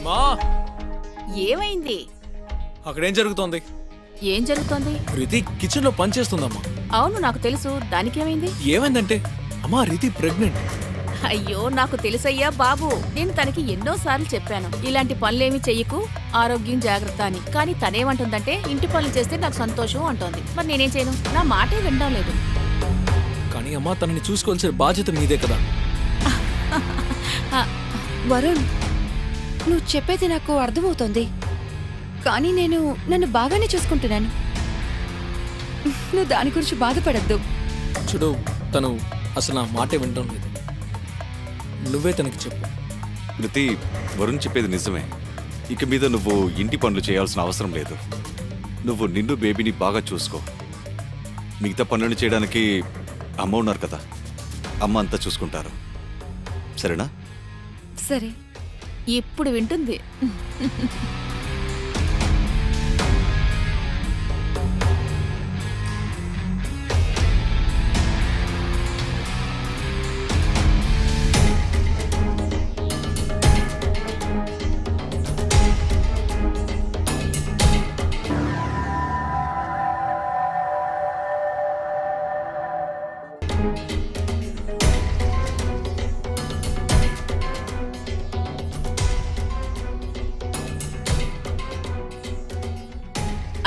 మా ఏమైంది? అక్కడేం జరుగుతోంది? ఏం జరుగుతోంది? రితి కిచెన్ లో పనిచేస్తుందమ్మా. అవును, నాకు తెలుసు. దానికేమైంది? ఏమైందంటే అమ్మా రితి ప్రెగ్నెంట్. అయ్యో, నాకు తెలుసయ్యా బాబు. నేను తనకి ఎన్నోసార్లు చెప్పాను, ఇలాంటి పనులేమి చెయ్యకు, ఆరోగ్యం జాగ్రత్త అని. కానీ తనేమంటుందంటే ఇంటి పనులు చేస్తే నాకు సంతోషం అంటోంది. మరి నేనేం చేయను? నా మాటే వినడం లేదు. కానీ అమ్మా తనని చూసుకోవాల్సిన బాధ్యత నీదే కదా. వరుణ్, నువ్వు చెప్పేది నాకు అర్థమవుతోంది. కానీ నన్ను బాగానే చూసుకుంటున్నాను. నువ్వు దాని గురించి బాధపడద్దు. చూడు, తను అసలు నా మాటే వినడం లేదు. నువ్వే తనకి చెప్పు. రితి, వరుణ్ చెప్పేది నిజమే. ఇక మీద నువ్వు ఇంటి పనులు చేయాల్సిన అవసరం లేదు. నువ్వు నిన్ను బేబీని బాగా చూసుకో. మిగతా పనులను చేయడానికి అమ్మ ఉన్నారు కదా, అమ్మ అంతా చూసుకుంటారు. సరేనా? సరే. ఇప్పుడు వింటుంది.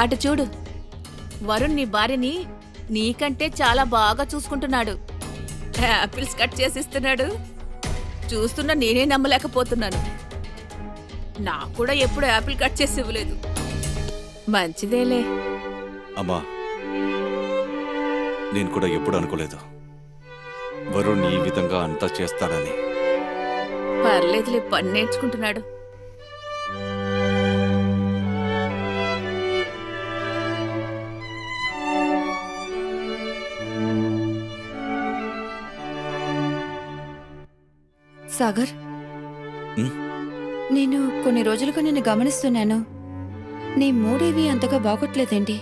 అటు చూడు, వరుణ్ నీ భార్యని నీకంటే చాలా బాగా చూసుకుంటున్నాడు. యాపిల్స్ కట్ చేసిస్తున్నాడు. చూస్తున్నా నేనే నమ్మలేకపోతున్నాను. నాకు కూడా ఎప్పుడు యాపిల్ కట్ చేసి ఇవ్వలేదు. మంచిదేలే. అమ్మా, నేను కూడా ఎప్పుడు అనుకోలేదు వరుణ్ ఈ విధంగా అంతా చేస్తాడని. పర్లేదులే, పని నేర్చుకుంటున్నాడు. సాగర్, ఉమ్, నేను కొన్ని రోజులుగా నిన్ను గమనిస్తున్నాను. నీ మూడేవి అంతగా బాగోట్లేదేంటి?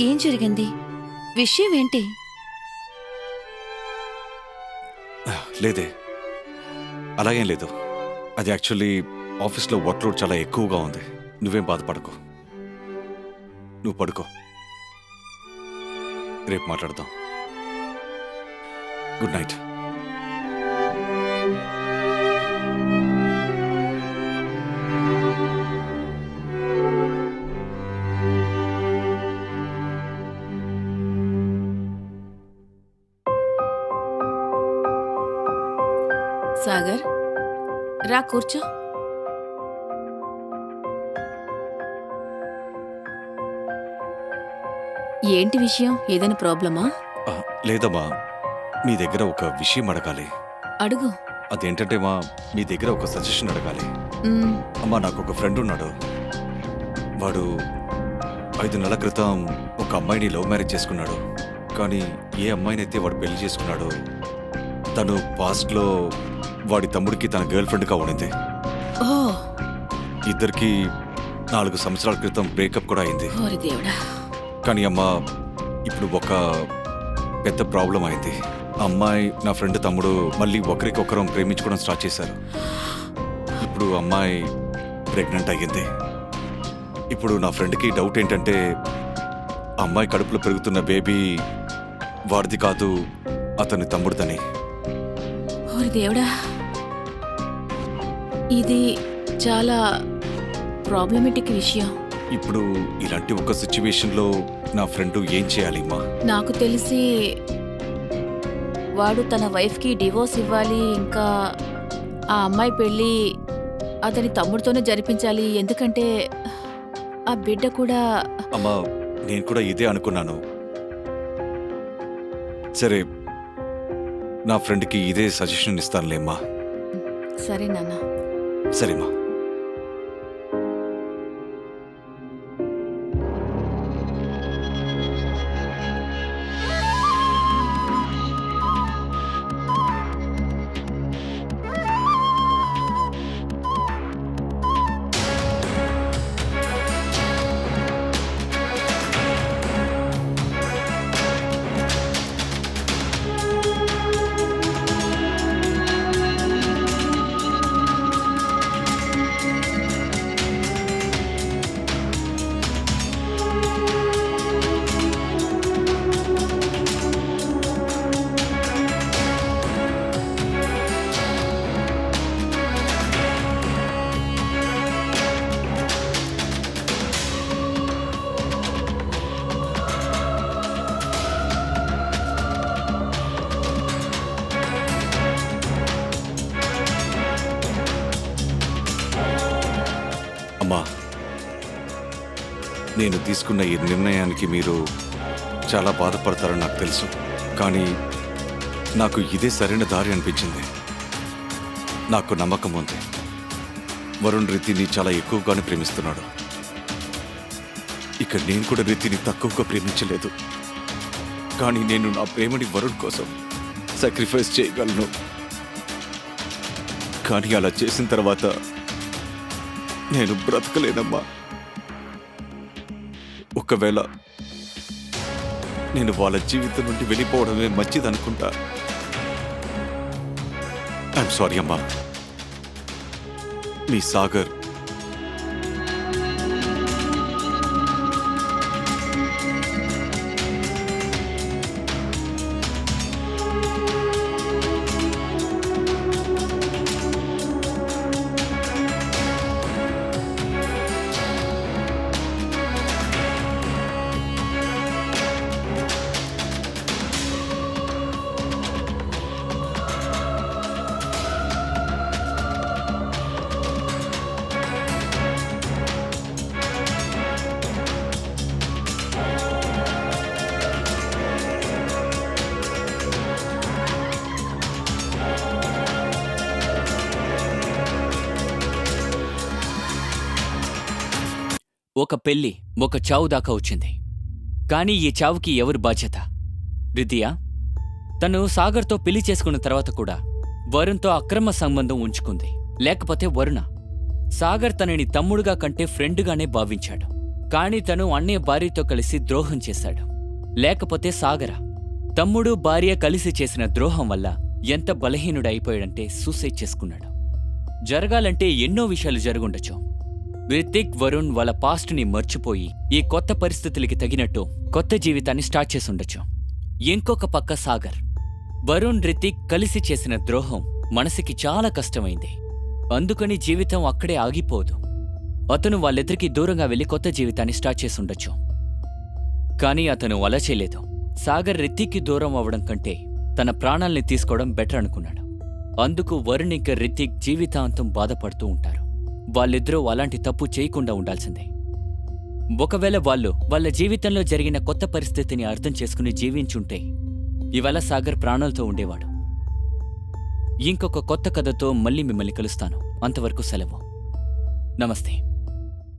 ఏం జరిగింది? విషయం ఏంటి? లేదే, అలాగేం లేదు. అది యాక్చువల్లీ ఆఫీస్లో వర్క్లోడ్ చాలా ఎక్కువగా ఉంది. నువ్వేం బాధపడకు, నువ్వు పడుకో. రేపు మాట్లాడదాం. Good night. సాగర్, రా కూర్చో. ఏంటి విషయం? ఏదైనా ప్రాబ్లమా? లేదమ్మా, మీ దగ్గర ఒక విషయం అడగాలి. అడుగు. అదేంటంటే మీ దగ్గర ఒక సజెషన్ అడగాలి. అమ్మా, నాకు ఒక ఫ్రెండ్ ఉన్నాడు. వాడు 5 నెలల క్రితం ఒక అమ్మాయిని లవ్ మ్యారేజ్ చేసుకున్నాడు. కానీ ఏ అమ్మాయినైతే వాడు పెళ్లి చేసుకున్నాడో తను పాస్ట్లో వాడి తమ్ముడికి తన గర్ల్ ఫ్రెండ్గా ఉండింది. ఓ, ఇద్దరికి 4 సంవత్సరాల క్రితం బ్రేకప్ కూడా అయింది. ఓరి దేవుడా. కానీ అమ్మా, ఇప్పుడు ఒక పెద్ద ప్రాబ్లం అయింది. అమ్మాయి, నా ఫ్రెండ్ తమ్ముడు మళ్ళీ ఒకరికొకరం ప్రేమించుకోవడం స్టార్ట్ చేశారు. ఇప్పుడు అమ్మాయి ప్రెగ్నెంట్ అయ్యింది. ఇప్పుడు నా ఫ్రెండ్కి డౌట్ ఏంటంటే అమ్మాయి కడుపులో పెరుగుతున్న బేబీ వాడిది కాదు, అతని తమ్ముడిదని. ఓరి దేవుడా, ఇది చాలా ప్రాబ్లమేటిక్ విషయం. ఇప్పుడు ఇలాంటి ఒక సిచ్యువేషన్లో నా ఫ్రెండ్ ఏం చేయాలి అమ్మా? నాకు తెలిసి వాడు తన వైఫ్కి డివోర్స్ ఇవ్వాలి. ఇంకా ఆ అమ్మాయి పెళ్ళి అతని తమ్ముడితోనే జరిపించాలి. ఎందుకంటే ఆ బిడ్డ కూడా. అమ్మా, నేను కూడా ఇదే అనుకున్నాను. సరే, నా ఫ్రెండ్కి ఇదే సజెషన్ ఇస్తానులేమ్మా. సరే నాన్న. సరేమ్మా. అమ్మా, నేను తీసుకున్న ఈ నిర్ణయానికి మీరు చాలా బాధపడతారని నాకు తెలుసు. కానీ నాకు ఇదే సరైన దారి అనిపించింది. నాకు నమ్మకం ఉంది, వరుణ్ రితిని చాలా ఎక్కువగానే ప్రేమిస్తున్నాడు. ఇక నేను కూడా రితిని తక్కువగా ప్రేమించలేదు. కానీ నేను నా ప్రేమని వరుణ్ కోసం సాక్రిఫైస్ చేయగలను. కానీ అలా చేసిన తర్వాత నేను బ్రతకలేనమ్మా. ఒకవేళ నేను వాళ్ళ జీవితం నుండి వెళ్ళిపోవడమే మంచిదనుకుంటా. ఐఎమ్ సారీ అమ్మా. మీ సాగర్. ఒక పెళ్లి ఒక చావు దాకా వచ్చింది. కానీ ఈ చావుకి ఎవరు బాధ్యత? రితియా? తను సాగర్తో పెళ్లి చేసుకున్న తర్వాత కూడా వరుణ్తో అక్రమ సంబంధం ఉంచుకుంది. లేకపోతే వరుణ? సాగర్ తనని తమ్ముడుగా కంటే ఫ్రెండుగానే భావించాడు. కానీ తను అన్నయ్య భార్యతో కలిసి ద్రోహం చేశాడు. లేకపోతే సాగర? తమ్ముడు భార్య కలిసి చేసిన ద్రోహం వల్ల ఎంత బలహీనుడైపోయాడంటే సూసైడ్ చేసుకున్నాడు. జరగాలంటే ఎన్నో విషయాలు జరుగుండొచ్చు. రితిక్, వరుణ్ వాళ్ళ పాస్ట్ని మర్చిపోయి ఈ కొత్త పరిస్థితులకి తగినట్టు కొత్త జీవితాన్ని స్టార్ట్ చేసుండొచ్చు. ఇంకొక పక్క సాగర్. వరుణ్, రితిక్ కలిసి చేసిన ద్రోహం మనసుకి చాలా కష్టమైంది. అందుకని జీవితం అక్కడే ఆగిపోదు. అతను వాళ్ళిద్దరికీ దూరంగా వెళ్లి కొత్త జీవితాన్ని స్టార్ట్ చేసుండొచ్చు. కానీ అతను అలా చేయలేదు. సాగర్ రితిక్కి దూరం అవ్వడం కంటే తన ప్రాణాల్ని తీసుకోవడం బెటర్ అనుకున్నాడు. అందుకు వరుణ్ ఇంకా రితిక్ జీవితాంతం బాధపడుతూ ఉంటారు. వాళ్ళిద్దరూ అలాంటి తప్పు చేయకుండా ఉండాల్సిందే. ఒకవేళ వాళ్ళు వాళ్ళ జీవితంలో జరిగిన కొత్త పరిస్థితిని అర్థం చేసుకుని జీవించుంటే ఇవాళ సాగర్ ప్రాణాలతో ఉండేవాడు. ఇంకొక కొత్త కథతో మళ్ళీ మిమ్మల్ని కలుస్తాను. అంతవరకు సెలవు. నమస్తే.